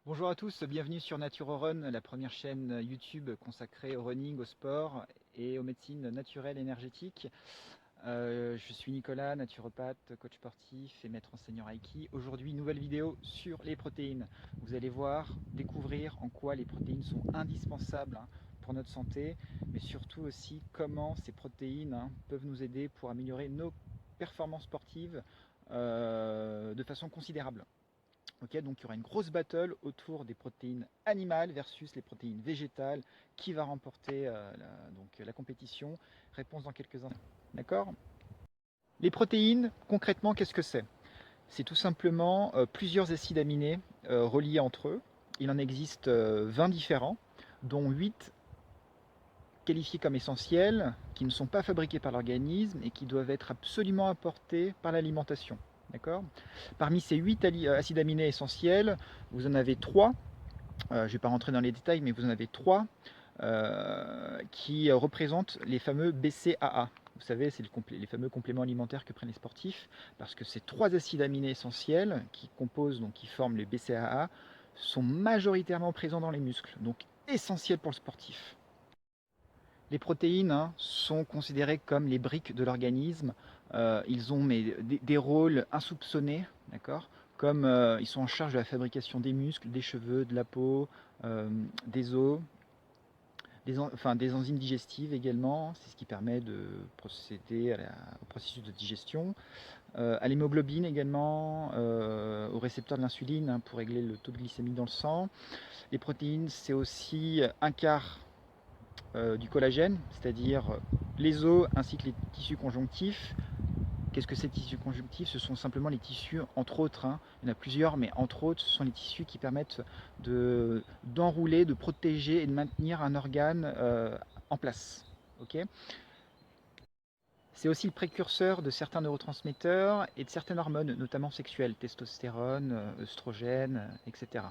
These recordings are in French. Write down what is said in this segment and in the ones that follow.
Bonjour à tous, bienvenue sur NaturoRun, la première chaîne YouTube consacrée au running, au sport et aux médecines naturelles et énergétiques. Je suis Nicolas, naturopathe, coach sportif et maître enseignant Reiki. Aujourd'hui, nouvelle vidéo sur les protéines. Vous allez voir, découvrir en quoi les protéines sont indispensables pour notre santé, mais surtout aussi comment ces protéines peuvent nous aider pour améliorer nos performances sportives de façon considérable. Ok, donc il y aura une grosse battle autour des protéines animales versus les protéines végétales. Qui va remporter la compétition? Réponse dans quelques instants. D'accord. Les protéines, concrètement, qu'est-ce que c'est? C'est tout simplement plusieurs acides aminés reliés entre eux. Il en existe 20 différents, dont 8 qualifiés comme essentiels, qui ne sont pas fabriqués par l'organisme et qui doivent être absolument apportés par l'alimentation. D'accord. Parmi ces 8 acides aminés essentiels, vous en avez 3. Je ne vais pas rentrer dans les détails, mais vous en avez 3 qui représentent les fameux BCAA. Vous savez, c'est les fameux compléments alimentaires que prennent les sportifs, parce que ces 3 acides aminés essentiels qui composent, donc qui forment les BCAA, sont majoritairement présents dans les muscles, donc essentiels pour le sportif. Les protéines sont considérées comme les briques de l'organisme. Ils ont des rôles insoupçonnés, d'accord, comme ils sont en charge de la fabrication des muscles, des cheveux, de la peau, des os, des enzymes digestives également. C'est ce qui permet de procéder au processus de digestion. À l'hémoglobine également, au récepteur de l'insuline pour régler le taux de glycémie dans le sang. Les protéines, c'est aussi un quart du collagène, c'est-à-dire les os ainsi que les tissus conjonctifs. Qu'est-ce que ces tissus conjonctifs? Ce sont simplement les tissus, entre autres, il y en a plusieurs, mais entre autres, ce sont les tissus qui permettent d'enrouler, de protéger et de maintenir un organe en place. Okay. C'est aussi le précurseur de certains neurotransmetteurs et de certaines hormones, notamment sexuelles, testostérone, œstrogène, etc.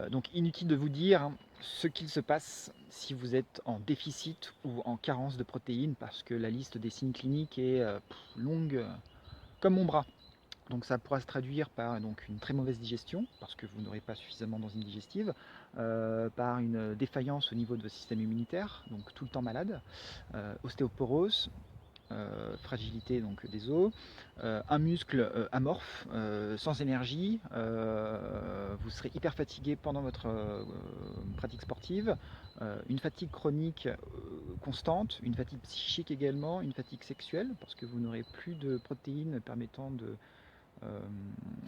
Donc inutile de vous dire ce qu'il se passe si vous êtes en déficit ou en carence de protéines, parce que la liste des signes cliniques est longue comme mon bras. Donc ça pourra se traduire par une très mauvaise digestion, parce que vous n'aurez pas suffisamment d'enzymes digestives, par une défaillance au niveau de votre système immunitaire, donc tout le temps malade, ostéoporose, fragilité donc des os, un muscle amorphe, sans énergie, vous serez hyper fatigué pendant votre pratique sportive, une fatigue chronique constante, une fatigue psychique également, une fatigue sexuelle, parce que vous n'aurez plus de protéines permettant de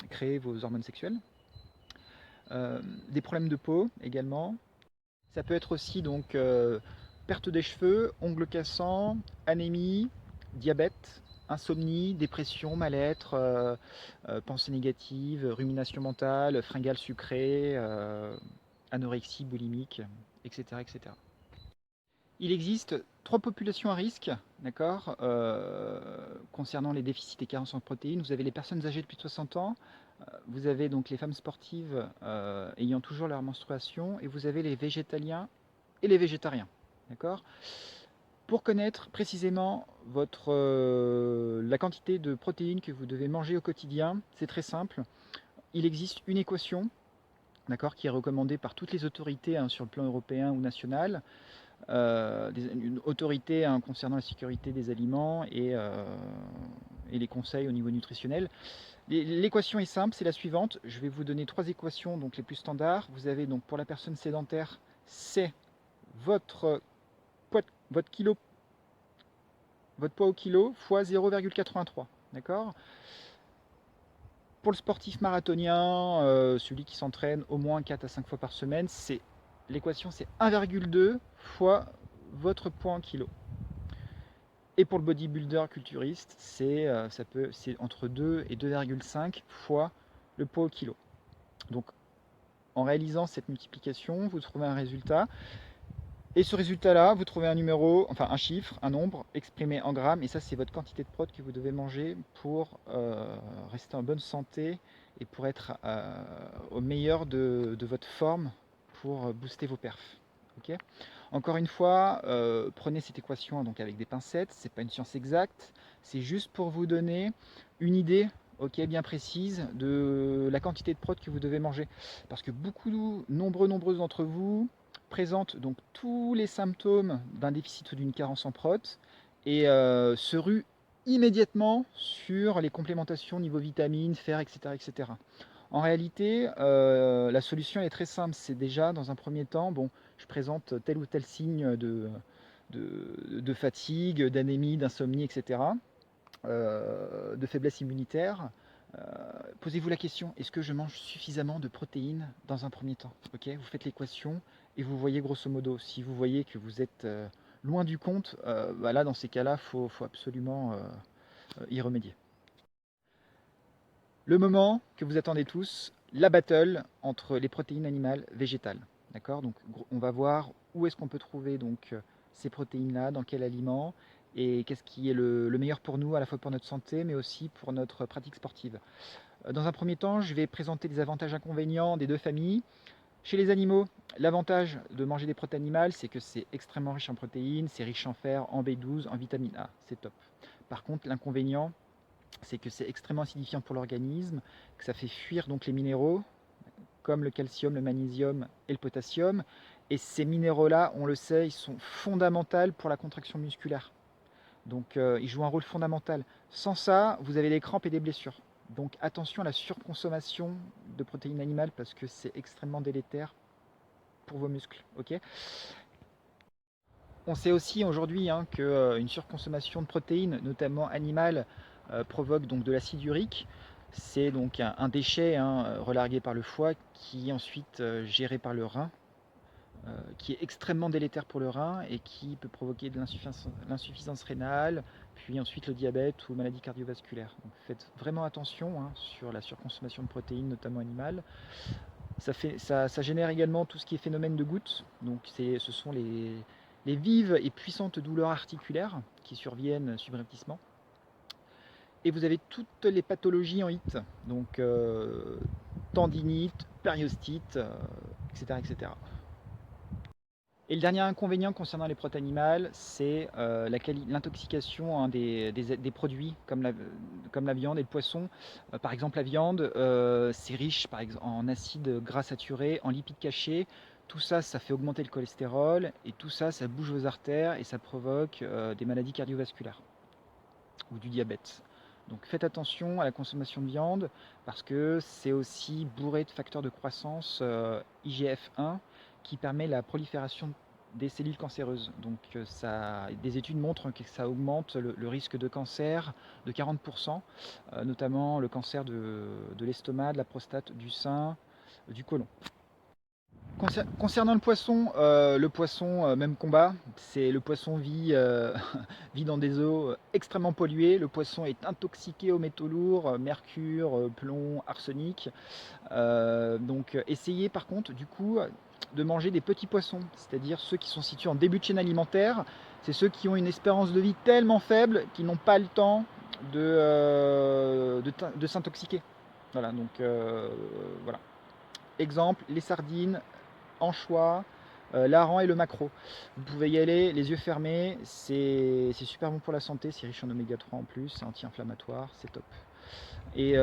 créer vos hormones sexuelles, des problèmes de peau également. Ça peut être aussi donc perte des cheveux, ongles cassants, anémie, diabète, insomnie, dépression, mal-être, pensées négatives, rumination mentale, fringales sucrées, anorexie boulimique, etc., etc. Il existe 3 populations à risque, d'accord, concernant les déficits et carences en protéines. Vous avez les personnes âgées de plus de 60 ans, vous avez donc les femmes sportives ayant toujours leur menstruation, et vous avez les végétaliens et les végétariens. D'accord. Pour connaître précisément la quantité de protéines que vous devez manger au quotidien, c'est très simple. Il existe une équation, d'accord, qui est recommandée par toutes les autorités sur le plan européen ou national, une autorité concernant la sécurité des aliments et les conseils au niveau nutritionnel. L'équation est simple, c'est la suivante. Je vais vous donner 3 équations donc les plus standards. Vous avez donc pour la personne sédentaire, c'est votre votre kilo, votre poids au kilo fois 0,83. D'accord. Pour le sportif marathonien, celui qui s'entraîne au moins 4 à 5 fois par semaine, l'équation c'est 1,2 fois votre poids en kilo. Et pour le bodybuilder culturiste, c'est entre 2 et 2,5 fois le poids au kilo. Donc en réalisant cette multiplication, vous trouvez un résultat. Et ce résultat-là, vous trouvez un numéro, enfin un chiffre, un nombre exprimé en grammes, et ça c'est votre quantité de prot que vous devez manger pour rester en bonne santé et pour être au meilleur de votre forme pour booster vos perfs. Okay. Encore une fois, prenez cette équation donc avec des pincettes, c'est pas une science exacte, c'est juste pour vous donner une idée ok, bien précise de la quantité de prot que vous devez manger. Parce que nombreux d'entre vous présentent donc tous les symptômes d'un déficit ou d'une carence en prot et se ruent immédiatement sur les complémentations niveau vitamines, fer, etc. etc. En réalité, la solution est très simple. C'est déjà, dans un premier temps, bon, je présente tel ou tel signe de fatigue, d'anémie, d'insomnie, etc., de faiblesse immunitaire. Euh, Posez-vous la question, est-ce que je mange suffisamment de protéines dans un premier temps? Ok, vous faites l'équation et vous voyez grosso modo. Si vous voyez que vous êtes loin du compte, bah là, dans ces cas-là, faut absolument y remédier. Le moment que vous attendez tous, la battle entre les protéines animales végétales. D'accord? Donc on va voir où est-ce qu'on peut trouver donc ces protéines-là, dans quel aliment, et qu'est-ce qui est le meilleur pour nous, à la fois pour notre santé, mais aussi pour notre pratique sportive. Dans un premier temps, je vais présenter les avantages et inconvénients des deux familles. Chez les animaux, l'avantage de manger des protéines animales, c'est que c'est extrêmement riche en protéines, c'est riche en fer, en B12, en vitamine A, c'est top. Par contre, l'inconvénient, c'est que c'est extrêmement acidifiant pour l'organisme, que ça fait fuir donc les minéraux, comme le calcium, le magnésium et le potassium. Et ces minéraux-là, on le sait, ils sont fondamentaux pour la contraction musculaire. Donc ils jouent un rôle fondamental. Sans ça, vous avez des crampes et des blessures. Donc attention à la surconsommation de protéines animales parce que c'est extrêmement délétère pour vos muscles. Okay, on sait aussi aujourd'hui hein, qu'une surconsommation de protéines, notamment animales, provoque donc de l'acide urique. C'est donc un déchet hein, relargué par le foie qui est ensuite géré par le rein, qui est extrêmement délétère pour le rein et qui peut provoquer de l'insuffisance rénale, puis ensuite le diabète ou maladie cardiovasculaire. Donc faites vraiment attention hein, sur la surconsommation de protéines, notamment animales. Ça génère également tout ce qui est phénomène de goutte. Donc ce sont les vives et puissantes douleurs articulaires qui surviennent subrepticement. Et vous avez toutes les pathologies en HIT, donc tendinite, périostite, etc., etc. Et le dernier inconvénient concernant les protéines animales, c'est l'intoxication hein, des produits comme la viande et le poisson. Par exemple, la viande, c'est riche par exemple, en acides gras saturés, en lipides cachés. Tout ça, ça fait augmenter le cholestérol et tout ça, ça bouge vos artères et ça provoque des maladies cardiovasculaires ou du diabète. Donc faites attention à la consommation de viande parce que c'est aussi bourré de facteurs de croissance IGF-1 qui permet la prolifération des cellules cancéreuses. Donc des études montrent que ça augmente le risque de cancer de 40%, notamment le cancer de l'estomac, de la prostate, du sein, du côlon. Concernant le poisson, même combat. C'est le poisson vit dans des eaux extrêmement polluées. Le poisson est intoxiqué aux métaux lourds, mercure, plomb, arsenic. Donc essayez par contre du coup de manger des petits poissons, c'est-à-dire ceux qui sont situés en début de chaîne alimentaire. C'est ceux qui ont une espérance de vie tellement faible qu'ils n'ont pas le temps de s'intoxiquer. Voilà, donc voilà. Exemple, les sardines, anchois, l'hareng et le maquereau. Vous pouvez y aller les yeux fermés, c'est super bon pour la santé, c'est riche en oméga 3 en plus, c'est anti-inflammatoire, c'est top. Et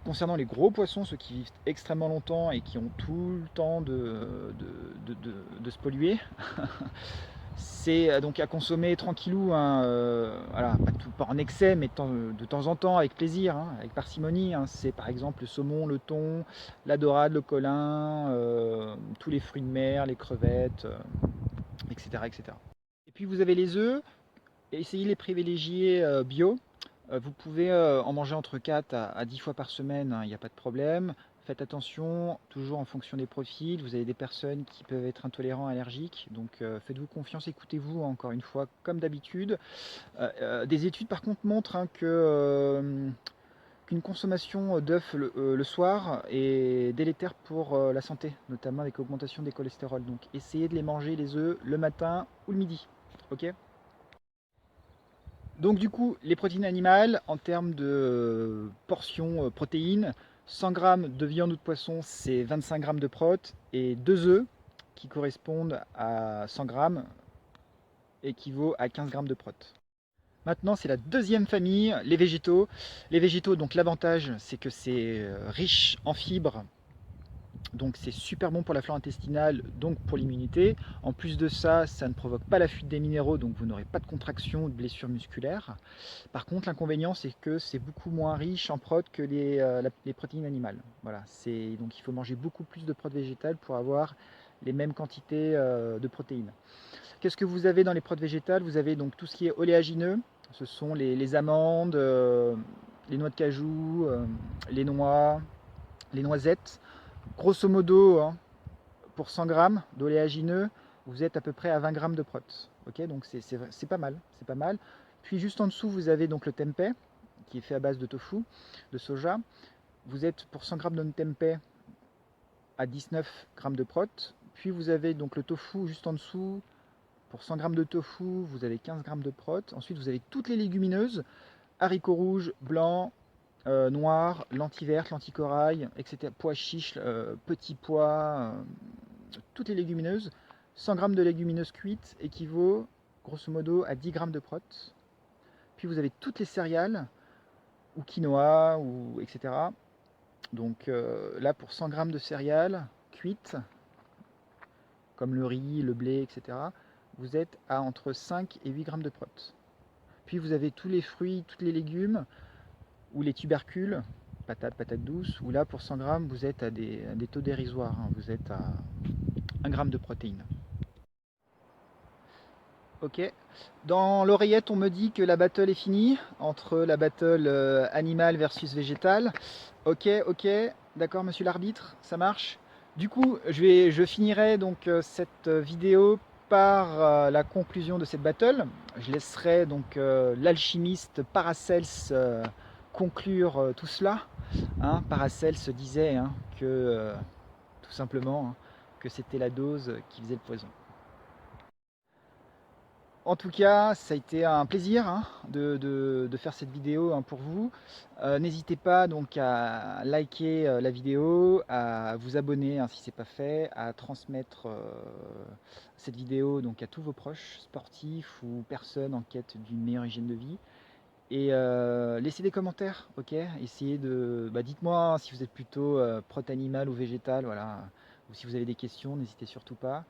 concernant les gros poissons, ceux qui vivent extrêmement longtemps et qui ont tout le temps de se polluer, c'est donc à consommer tranquillou, hein, voilà, pas en excès, mais de temps en temps, avec plaisir, hein, avec parcimonie. Hein. C'est par exemple le saumon, le thon, la dorade, le colin, tous les fruits de mer, les crevettes, etc., etc. Et puis vous avez les œufs, essayez les privilégier bio. Vous pouvez en manger entre 4 à 10 fois par semaine, il n'y a pas de problème. Faites attention, toujours en fonction des profils. Vous avez des personnes qui peuvent être intolérants, allergiques. Donc faites-vous confiance, écoutez-vous encore une fois, comme d'habitude. Des études par contre montrent hein, qu'une consommation d'œufs le soir est délétère pour la santé, notamment avec l'augmentation des cholestérols. Donc essayez de les manger les œufs le matin ou le midi. Ok. Donc du coup, les protéines animales, en termes de portions protéines, 100 grammes de viande ou de poisson, c'est 25 grammes de prot, et 2 œufs, qui correspondent à 100 grammes, équivaut à 15 grammes de prot. Maintenant, c'est la deuxième famille, les végétaux. Les végétaux, donc l'avantage, c'est que c'est riche en fibres, donc c'est super bon pour la flore intestinale, donc pour l'immunité. En plus de ça, ça ne provoque pas la fuite des minéraux, donc vous n'aurez pas de contraction ou de blessures musculaires. Par contre, l'inconvénient, c'est que c'est beaucoup moins riche en prot que les protéines animales. Voilà, donc il faut manger beaucoup plus de prot végétales pour avoir les mêmes quantités de protéines. Qu'est-ce que vous avez dans les protes végétales? Vous avez donc tout ce qui est oléagineux, ce sont les amandes, les noix de cajou, les noix, les noisettes. Grosso modo, hein, pour 100 grammes d'oléagineux, vous êtes à peu près à 20 grammes de protes. Ok, donc c'est pas mal, c'est pas mal. Puis juste en dessous, vous avez donc le tempeh, qui est fait à base de tofu, de soja. Vous êtes pour 100 grammes de tempeh à 19 grammes de protes. Puis vous avez donc le tofu juste en dessous. Pour 100 grammes de tofu, vous avez 15 grammes de prot. Ensuite, vous avez toutes les légumineuses, haricots rouges, blancs, noirs, lentilles vertes, lentilles corail, etc. Pois chiches, petits pois, toutes les légumineuses. 100 grammes de légumineuses cuites équivaut grosso modo à 10 grammes de prot. Puis vous avez toutes les céréales, ou quinoa, ou etc. Donc là, pour 100 grammes de céréales cuites, comme le riz, le blé, etc., vous êtes à entre 5 et 8 grammes de prot. Puis vous avez tous les fruits, tous les légumes, ou les tubercules, patates douces, où là pour 100 grammes vous êtes à des taux dérisoires, hein. Vous êtes à 1 gramme de protéines. Ok. Dans l'oreillette, on me dit que la battle est finie, entre la battle animale versus végétale. Ok, ok, d'accord monsieur l'arbitre, ça marche. Du coup, je finirai donc cette vidéo par la conclusion de cette battle. Je laisserai donc l'alchimiste Paracels conclure tout cela. Hein, Paracels se disait hein, que tout simplement hein, que c'était la dose qui faisait le poison. En tout cas, ça a été un plaisir hein, de faire cette vidéo hein, pour vous. N'hésitez pas donc à liker la vidéo, à vous abonner hein, si ce n'est pas fait, à transmettre cette vidéo donc, à tous vos proches sportifs ou personnes en quête d'une meilleure hygiène de vie. Et laissez des commentaires, ok? Essayez de. Dites-moi hein, si vous êtes plutôt prot animal ou végétal, voilà. Ou si vous avez des questions, n'hésitez surtout pas.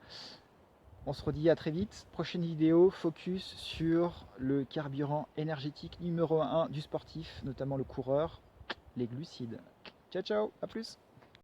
On se redit à très vite. Prochaine vidéo, focus sur le carburant énergétique numéro 1 du sportif, notamment le coureur, les glucides. Ciao ciao, à plus!